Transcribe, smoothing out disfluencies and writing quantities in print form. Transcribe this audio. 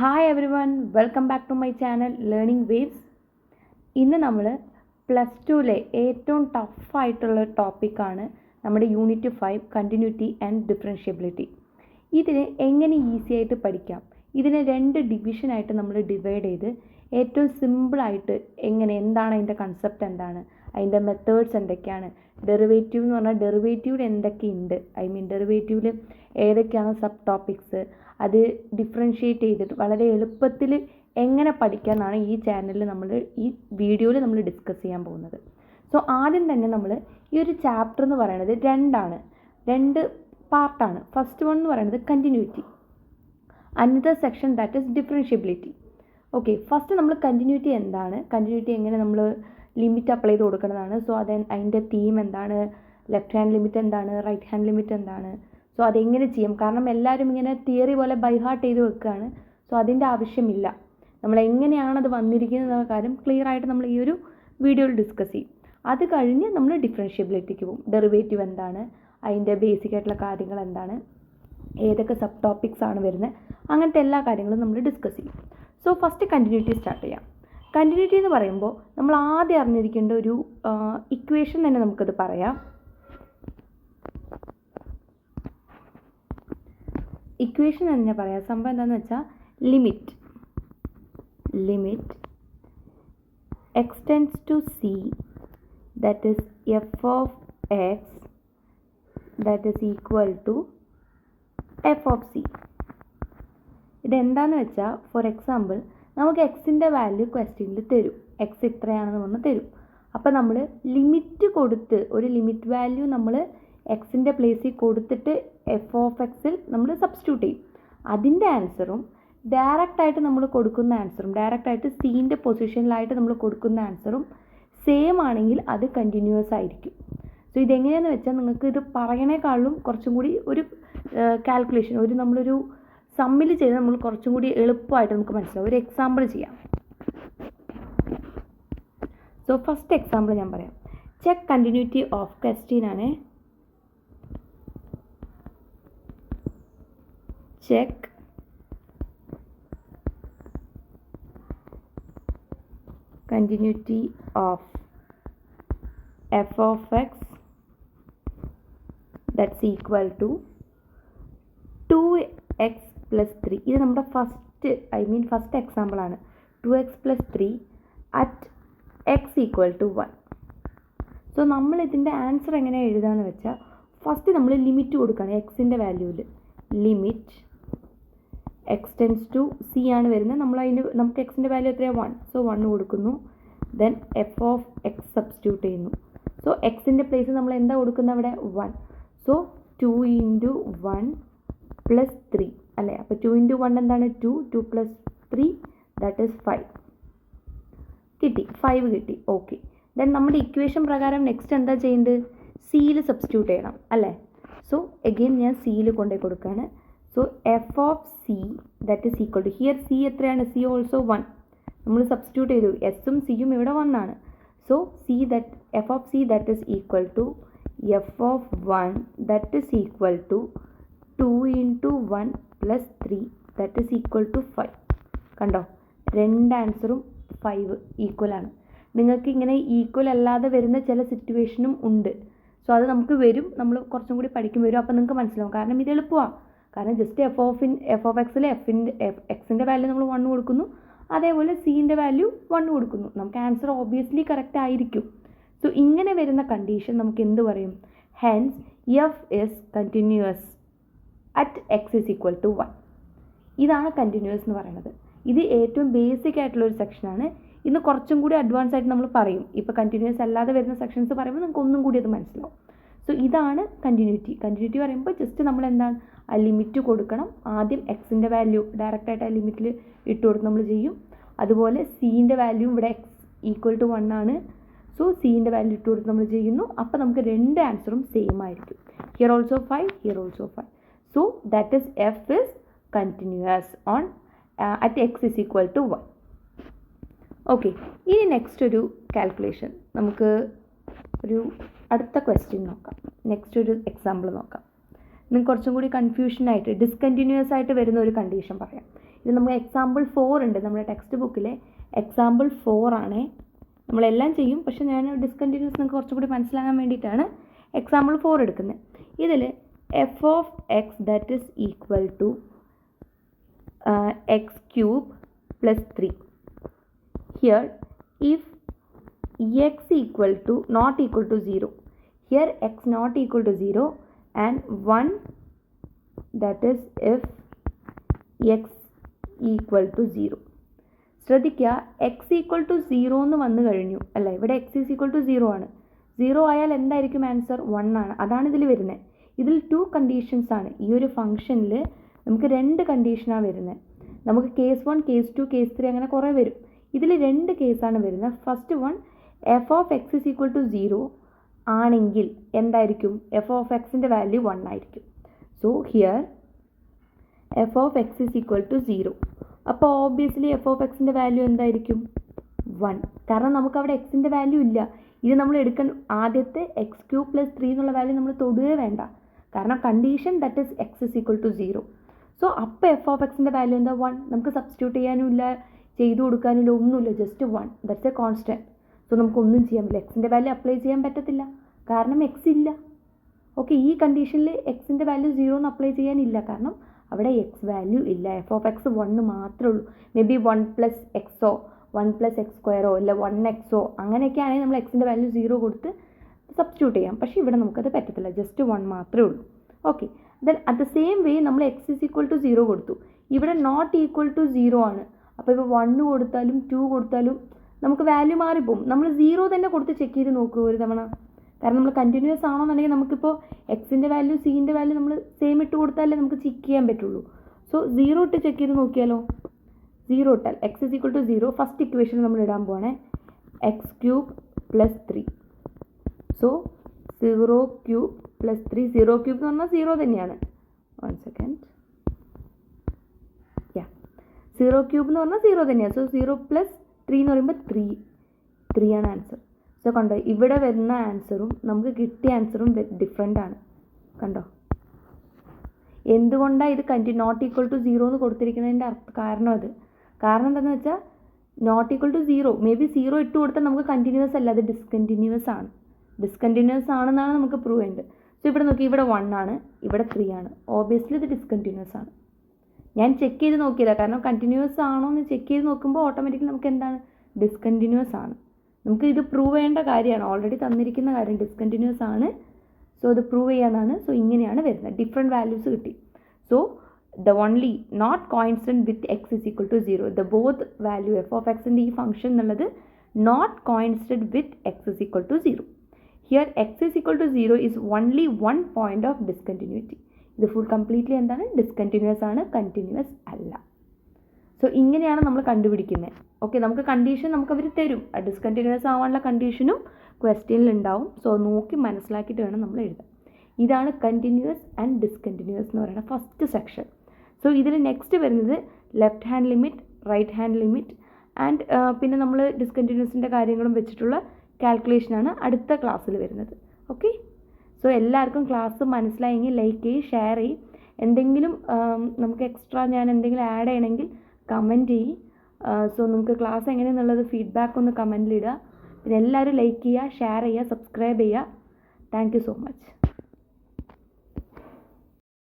Hi everyone, welcome back to my channel learning waves. ഇന്ന് നമ്മൾ +2 ഏറ്റവും ടഫായിട്ടുള്ള ടോപ്പിക്കാണ് നമ്മുടെ യൂണിറ്റ് 5 കണ്ടിന്യൂറ്റി ആൻഡ് ഡിഫറൻഷ്യബിലിറ്റി. ഇതിന് എങ്ങനെ ഈസി ആയിട്ട് പഠിക്കാം, ഇതിനെ 2 ഡിവിഷനായിട്ട് നമ്മൾ ഡിവൈഡ് ചെയ്ത് ഏറ്റവും സിമ്പിളായിട്ട് എന്താണ് അതിൻ്റെ കൺസെപ്റ്റ്, എന്താണ് അതിൻ്റെ മെത്തേഡ്സ്, എന്തൊക്കെയാണ് ഡെറിവേറ്റീവ് എന്ന് പറഞ്ഞാൽ ഡെറിവേറ്റീവിൽ എന്തൊക്കെയുണ്ട്, ഡെറിവേറ്റീവിൽ ഏതൊക്കെയാണ് സബ് ടോപ്പിക്സ്, അത് ഡിഫറൻഷ്യേറ്റ് ചെയ്തിട്ട് വളരെ എളുപ്പത്തിൽ എങ്ങനെ പഠിക്കാമെന്നാണ് ഈ ചാനലിൽ ഈ വീഡിയോയിൽ നമ്മൾ ഡിസ്കസ് ചെയ്യാൻ പോകുന്നത്. സോ ആദ്യം തന്നെ നമ്മൾ ഈ ഒരു ചാപ്റ്റർ എന്ന് പറയുന്നത് രണ്ട് പാർട്ടാണ്. ഫസ്റ്റ് വൺ എന്ന് പറയുന്നത് continuity, another section that is differentiability. Okay, first നമ്മൾ കണ്ടിന്യൂറ്റി എന്താണ്, കണ്ടിന്യൂറ്റി എങ്ങനെ നമ്മൾ ലിമിറ്റ് അപ്ലൈ ചെയ്ത് കൊടുക്കുന്നതാണ്. സോ അതിൻ്റെ തീം എന്താണ്, ലെഫ്റ്റ് ഹാൻഡ് ലിമിറ്റ് എന്താണ്, റൈറ്റ് ഹാൻഡ് ലിമിറ്റ് എന്താണ്, സോ അതെങ്ങനെ ചെയ്യാം. കാരണം എല്ലാവരും ഇങ്ങനെ തിയറി പോലെ ബൈ ഹാർട്ട് ചെയ്ത് വെക്കുകയാണ്. സോ അതിൻ്റെ ആവശ്യമില്ല. നമ്മൾ എങ്ങനെയാണത് വന്നിരിക്കുന്നത് എന്ന കാര്യം ക്ലിയർ ആയിട്ട് നമ്മൾ ഈ ഒരു വീഡിയോയിൽ ഡിസ്കസ് ചെയ്യും. അത് കഴിഞ്ഞ് നമ്മൾ ഡിഫറൻഷ്യബിലിറ്റിക്ക് പോകും. ഡെറിവേറ്റീവ് എന്താണ്, അതിൻ്റെ ബേസിക് ആയിട്ടുള്ള കാര്യങ്ങൾ എന്താണ്, ഏതൊക്കെ സബ് ടോപ്പിക്സ് ആണ് വരുന്നത്, അങ്ങനത്തെ എല്ലാ കാര്യങ്ങളും നമ്മൾ ഡിസ്കസ് ചെയ്യും. സോ ഫസ്റ്റ് കണ്ടിന്യൂറ്റി സ്റ്റാർട്ട് ചെയ്യാം. കണ്ടിന്യൂറ്റി എന്ന് പറയുമ്പോൾ നമ്മൾ ആദ്യം അറിഞ്ഞിരിക്കേണ്ട ഒരു ഇക്വേഷൻ തന്നെ നമുക്കത് പറയാം. ഇക്വേഷൻ തന്നെ പറയാം. സംഭവം എന്താണെന്ന് വെച്ചാൽ limit X tends to C that is F of X that is equal to F of C. ഇതെന്താണെന്ന് വെച്ചാൽ ഫോർ എക്സാമ്പിൾ നമുക്ക് എക്സിൻ്റെ വാല്യൂ ക്വസ്റ്റ്യനിൽ തരും, എക്സ് ഇത്രയാണെന്ന് പറഞ്ഞ് തരും. അപ്പോൾ നമ്മൾ ലിമിറ്റ് കൊടുത്ത് ഒരു ലിമിറ്റ് വാല്യൂ നമ്മൾ എക്സിൻ്റെ പ്ലേസിൽ കൊടുത്തിട്ട് എഫ് ഓഫ് എക്സിൽ നമ്മൾ സബ്സ്റ്റിറ്റ്യൂട്ട് ചെയ്യും. അതിൻ്റെ ആൻസറും ഡയറക്റ്റായിട്ട് നമ്മൾ കൊടുക്കുന്ന ആൻസറും ഡയറക്റ്റായിട്ട് സീൻ്റെ പൊസിഷനിലായിട്ട് നമ്മൾ കൊടുക്കുന്ന ആൻസറും സെയിം ആണെങ്കിൽ അത് കണ്ടിന്യൂസ് ആയിരിക്കും. സോ ഇതെങ്ങനെയാണെന്ന് വെച്ചാൽ നിങ്ങൾക്ക് ഇത് പറയണേക്കാളും കുറച്ചും കൂടി ഒരു കാൽക്കുലേഷൻ നമ്മളൊരു സമ്മിൽ ചെയ്ത് നമ്മൾ കുറച്ചും കൂടി എളുപ്പമായിട്ട് നമുക്ക് മനസ്സിലാവും. ഒരു എക്സാമ്പിൾ ചെയ്യാം. സോ ഫസ്റ്റ് എക്സാമ്പിൾ ഞാൻ പറയാം. ചെക്ക് കണ്ടിന്യൂറ്റി ഓഫ് ക്വസ്റ്റ്യൻ ആണ്. Check continuity of f of x that's equal to 2x plus 3. ഇത് നമ്മുടെ ഫസ്റ്റ് എക്സാമ്പിൾ ആണ്. 2x plus 3 at x equal to 1. So നമ്മൾ ഇതിൻ്റെ ആൻസർ എങ്ങനെയാണ് എഴുതാമെന്ന് വെച്ചാൽ ഫസ്റ്റ് നമ്മൾ ലിമിറ്റ് കൊടുക്കുകയാണ് എക്സിൻ്റെ വാല്യൂവിൽ. Limit X tends to C ആണ് വരുന്നത്. നമുക്ക് എക്സിൻ്റെ വാല്യൂ എത്രയാണ് 1. സോ 1 കൊടുക്കുന്നു. Then F of X substitute ചെയ്യുന്നു. സോ എക്സിൻ്റെ പ്ലേസ് നമ്മൾ എന്താ കൊടുക്കുന്നത് അവിടെ 1. സോ 2 × 1 + 3 അല്ലേ. അപ്പോൾ 2 × 1 എന്താണ് 2 + 3 ദാറ്റ് ഈസ് 5 കിട്ടി. 5 കിട്ടി. ഓക്കെ, ദെൻ നമ്മുടെ ഇക്വേഷൻ പ്രകാരം നെക്സ്റ്റ് എന്താ ചെയ്യേണ്ടത്, സിയിൽ സബ്സ്റ്റിറ്റ്യൂട്ട് ചെയ്യണം അല്ലേ. സോ എഗെയിൻ ഞാൻ സിയിൽ കൊണ്ടുപോയി കൊടുക്കുകയാണ്. So F of C that is equal to here C എത്രയാണ്, സി ഓൾസോ 1. നമ്മൾ സബ്സ്റ്റിറ്റ്യൂട്ട് ചെയ്തു, എസും സിയും ഇവിടെ 1 ആണ്. So F of C that is equal to F of 1 that is equal to 2 × 1 + 3 that is equal to 5. കണ്ടോ, രണ്ട് ആൻസറും 5 equal ആണ്. നിങ്ങൾക്ക് ഇങ്ങനെ ഈക്വൽ അല്ലാതെ വരുന്ന ചില സിറ്റുവേഷനും ഉണ്ട്. സോ അത് നമുക്ക് വരും, നമ്മൾ കുറച്ചും കൂടി പഠിക്കും വരും. അപ്പോൾ നിങ്ങൾക്ക് മനസ്സിലാവും. കാരണം ഇത് എളുപ്പമാണ്. കാരണം ജസ്റ്റ് എഫ് ഓഫ് എക്സിൽ എക്സിൻ്റെ വാല്യൂ നമ്മൾ 1 കൊടുക്കുന്നു, അതേപോലെ സീൻ്റെ വാല്യൂ 1 കൊടുക്കുന്നു. നമുക്ക് ആൻസർ ഓബിയസ്ലി കറക്റ്റ് ആയിരിക്കും. സോ ഇങ്ങനെ വരുന്ന കണ്ടീഷൻ നമുക്ക് എന്ത് പറയും, hence F is continuous at X is equal to 1. ഇതാണ് കണ്ടിന്യൂസ് എന്ന് പറയുന്നത്. ഇത് ഏറ്റവും ബേസിക് ആയിട്ടുള്ള ഒരു സെക്ഷനാണ്. ഇന്ന് കുറച്ചും കൂടി അഡ്വാൻസ് ആയിട്ട് നമ്മൾ പറയും. ഇപ്പോൾ കണ്ടിന്യൂസ് അല്ലാതെ വരുന്ന സെക്ഷൻസ് പറയുമ്പോൾ നിങ്ങൾക്ക് ഒന്നും കൂടി അത് മനസ്സിലാവും. സോ ഇതാണ് കണ്ടിന്യൂറ്റി പറയുമ്പോൾ ജസ്റ്റ് നമ്മൾ എന്താണ് ആ ലിമിറ്റ് കൊടുക്കണം. ആദ്യം എക്സിൻ്റെ വാല്യൂ ഡയറക്റ്റായിട്ട് ആ ലിമിറ്റിൽ ഇട്ട് കൊടുത്ത് നമ്മൾ ചെയ്യും. അതുപോലെ സീൻ്റെ വാല്യൂ ഇവിടെ എക്സ് ഈക്വൽ ടു 1 ആണ്. സോ സീൻ്റെ വാല്യൂ ഇട്ട് കൊടുത്ത് നമ്മൾ ചെയ്യുന്നു. അപ്പോൾ നമുക്ക് രണ്ട് ആൻസറും സെയിം ആയിരിക്കും. Here also 5, here also 5. So that is F is continuous on at X is equal to 1. Okay, ഇനി നെക്സ്റ്റ് ഒരു കാൽക്കുലേഷൻ, നമുക്ക് ഒരു അടുത്ത ക്വസ്റ്റ്യൻ നോക്കാം. നെക്സ്റ്റ് ഒരു എക്സാമ്പിൾ നോക്കാം. നിങ്ങൾക്ക് കുറച്ചും കൂടി കൺഫ്യൂഷനായിട്ട് ഡിസ്കണ്ടിന്യൂസ് ആയിട്ട് വരുന്ന ഒരു കണ്ടീഷൻ പറയാം. ഇത് നമുക്ക് എക്സാമ്പിൾ 4 ഉണ്ട് നമ്മുടെ ടെക്സ്റ്റ് ബുക്കിലെ എക്സാമ്പിൾ 4 ആണേ. നമ്മളെല്ലാം ചെയ്യും, പക്ഷേ ഞാൻ ഡിസ്കണ്ടിന്യൂസ് നിങ്ങൾക്ക് കുറച്ചുകൂടി മനസ്സിലാകാൻ വേണ്ടിയിട്ടാണ് എക്സാമ്പിൾ 4 എടുക്കുന്നത്. ഇതിൽ F of X that is equal to X cube plus 3. Here if X equal to not equal to 0, here X not equal to 0 and 1 that is if X equal to 0. ശ്രദ്ധിക്കുക, X equal to 0 എന്ന് വന്നു കഴിഞ്ഞു അല്ല, ഇവിടെ X is equal to 0 ആണ്. 0 ആയാൽ എന്തായിരിക്കും answer? 1 ആണ്. അതാണ് ഇതിൽ വരുന്നത്. ഇതിൽ 2 കണ്ടീഷൻസ് ആണ്. ഈ ഒരു ഫംഗ്ഷനിൽ നമുക്ക് 2 കണ്ടീഷനാണ് വരുന്നത്. നമുക്ക് കേസ് 1, കേസ് 2, കേസ് 3 അങ്ങനെ കുറേ വരും. ഇതിൽ 2 കേസാണ് വരുന്നത്. First one, F of X is equal to 0 ആണെങ്കിൽ എന്തായിരിക്കും? എഫ് ഓഫ് എക്സിൻ്റെ വാല്യൂ 1 ആയിരിക്കും. So here F of X is equal to 0. അപ്പോൾ ഓബ്വിയസ്ലി എഫ് ഓഫ് എക്സിൻ്റെ വാല്യൂ എന്തായിരിക്കും? 1. കാരണം നമുക്കവിടെ എക്സിൻ്റെ വാല്യൂ ഇല്ല. ഇത് നമ്മൾ എടുക്കാൻ ആദ്യത്തെ എക്സ് ക്യൂബ് പ്ലസ് 3 എന്നുള്ള വാല്യൂ നമ്മൾ തൊടുകയേ വേണ്ട. കാരണം condition that is X is equal to 0. So അപ്പോൾ എഫ് ഓഫ് എക്സിൻ്റെ വാല്യൂ എന്താ? 1. നമുക്ക് സബ്സ്റ്റിറ്റ്യൂട്ട് ചെയ്യാനും ഇല്ല, ചെയ്തു കൊടുക്കാനില്ല, ഒന്നുമില്ല, just 1. That's a constant. So നമുക്കൊന്നും ചെയ്യാൻ പറ്റില്ല. എക്സിൻ്റെ വാല്യൂ അപ്ലൈ ചെയ്യാൻ പറ്റത്തില്ല, കാരണം എക്സ് ഇല്ല. ഓക്കെ, ഈ കണ്ടീഷനിൽ എക്സിൻ്റെ വാല്യൂ 0 എന്ന് അപ്ലൈ ചെയ്യാനില്ല, കാരണം അവിടെ എക്സ് വാല്യൂ ഇല്ല. എഫ് ഓഫ് എക്സ് 1 മാത്രമേ ഉള്ളൂ. മേ ബി 1 പ്ലസ് എക്സോ 1 പ്ലസ് എക്സ് സ്ക്വയറോ അല്ല 1x അങ്ങനെയൊക്കെ ആണെങ്കിൽ നമ്മൾ എക്സിൻ്റെ വാല്യൂ 0 കൊടുത്ത് സബ്സ്റ്റിറ്റ്യൂട്ട് ചെയ്യാം. പക്ഷേ ഇവിടെ നമുക്കത് പറ്റത്തില്ല, ജസ്റ്റ് 1 മാത്രമേ ഉള്ളൂ. Okay, then at the same way നമ്മൾ എക്സ് ഇസ് ഈക്വൽ ടു 0 കൊടുത്തു. ഇവിടെ നോട്ട് ഈക്വൽ ടു 0 ആണ്. അപ്പോൾ ഇപ്പോൾ 1 കൊടുത്താലും 2 കൊടുത്താലും നമുക്ക് വാല്യൂ മാറിപ്പോവും. നമ്മൾ 0 തന്നെ കൊടുത്ത് ചെക്ക് ചെയ്ത് നോക്കുക ഒരു തവണ. കാരണം നമ്മൾ കണ്ടിന്യൂസ് ആണോന്നുണ്ടെങ്കിൽ നമുക്കിപ്പോൾ എക്സിൻ്റെ വാല്യൂ സീൻ്റെ വാല്യൂ നമ്മൾ സെയിം ഇട്ട് കൊടുത്താലേ നമുക്ക് ചെക്ക് ചെയ്യാൻ പറ്റുള്ളൂ. സോ 0 ഇട്ട് ചെക്ക് ചെയ്ത് നോക്കിയാലോ? 0 ഇട്ടാൽ X is equal to 0 first equation നമ്മൾ ഇടാൻ പോവാണേ, X cube plus 3. So 0 cube plus 3, 0 cube എന്ന് പറഞ്ഞാൽ 0 തന്നെയാണ്. 1 സെക്കൻഡ്, 0 ക്യൂബ് എന്ന് പറഞ്ഞാൽ 0 തന്നെയാണ്. സോ 0 പ്ലസ് 3 എന്ന് പറയുമ്പോൾ 3 ആണ് ആൻസർ. സോ കണ്ടോ, ഇവിടെ വരുന്ന ആൻസറും നമുക്ക് കിട്ടിയ ആൻസറും ഡിഫറെൻ്റ് ആണ്. കണ്ടോ, എന്തുകൊണ്ടാണ് ഇത് നോട്ട് ഈക്വൽ ടു 0 എന്ന് കൊടുത്തിരിക്കുന്നതിൻ്റെ കാരണം എന്താണെന്ന് വെച്ചാൽ not equal to 0 may be 0 ഇട്ട് കൊടുത്താൽ നമുക്ക് കണ്ടിന്യൂസ് അല്ല, അത് ഡിസ്കണ്ടിന്യൂസ് ആണെന്നാണ് നമുക്ക് പ്രൂവ് ചെയ്യേണ്ടത്. സോ ഇവിടെ നോക്കി, ഇവിടെ 1 ആണ്, ഇവിടെ 3 ആണ്. ഓബിയസ്ലി ഇത് ഡിസ്കണ്ടിന്യൂസ് ആണ്. ഞാൻ ചെക്ക് ചെയ്ത് നോക്കിയതാണ്, കാരണം കണ്ടിന്യൂസ് ആണോ എന്ന് ചെക്ക് ചെയ്ത് നോക്കുമ്പോൾ ഓട്ടോമാറ്റിക്കലി നമുക്ക് എന്താണ്? ഡിസ്കണ്ടിന്യൂസ് ആണ്. നമുക്ക് ഇത് പ്രൂവ് ചെയ്യേണ്ട കാര്യമാണ്, ഓൾറെഡി തന്നിരിക്കുന്ന കാര്യം ഡിസ്കണ്ടിന്യൂസ് ആണ്. സോ ഇത് പ്രൂവ് ചെയ്യാനാണ്. സോ ഇങ്ങനെയാണ് വരുന്നത്, ഡിഫറെൻറ്റ് വാല്യൂസ് കിട്ടി. So the only not constant with x is equal to 0, the both value f of x in ഈ ഫംഗ്ഷൻ എന്നുള്ളത് not constant with x is equal to 0. Here x is equal to 0 is only one point of discontinuity. ഇത് full completely എന്താണ്? Discontinuous ആണ്, continuous അല്ല. So ഇങ്ങനെയാണ് നമ്മൾ കണ്ടുപിടിക്കുന്നത്. Okay, നമുക്ക് കണ്ടീഷൻ അവർ തരും, ഡിസ്കണ്ടിന്യൂസ് ആവാനുള്ള കണ്ടീഷനും ക്വസ്റ്റ്യനിൽ ഉണ്ടാവും. സോ നോക്കി മനസ്സിലാക്കിയിട്ട് വേണം നമ്മൾ എഴുതാൻ. ഇതാണ് കണ്ടിന്യൂസ് ആൻഡ് ഡിസ്കണ്ടിന്യൂസ് എന്ന് പറയുന്ന ഫസ്റ്റ് സെക്ഷൻ. സോ ഇതിൽ നെക്സ്റ്റ് വരുന്നത് left hand limit, right hand limit and പിന്നെ നമ്മൾ ഡിസ്കണ്ടിന്യൂസിൻ്റെ കാര്യങ്ങളും വെച്ചിട്ടുള്ള കാൽക്കുലേഷനാണ് അടുത്ത ക്ലാസ്സിൽ വരുന്നത്. ഓക്കെ, സോ എല്ലാവർക്കും ക്ലാസ് മനസ്സിലായെങ്കിൽ ലൈക്ക് ചെയ്യ്, ഷെയർ ചെയ്യ്. എന്തെങ്കിലും നമുക്ക് എക്സ്ട്രാ ഞാൻ എന്തെങ്കിലും ആഡ് ചെയ്യണമെങ്കിൽ കമൻറ്റ് ചെയ്യ്. സോ നിങ്ങൾക്ക് ക്ലാസ് എങ്ങനെയാണെന്നുള്ളത് ഫീഡ്ബാക്ക് ഒന്ന് കമൻറ്റിലിടുക. പിന്നെ എല്ലാവരും ലൈക്ക് ചെയ്യുക, ഷെയർ ചെയ്യുക, സബ്സ്ക്രൈബ് ചെയ്യുക. Thank you so much.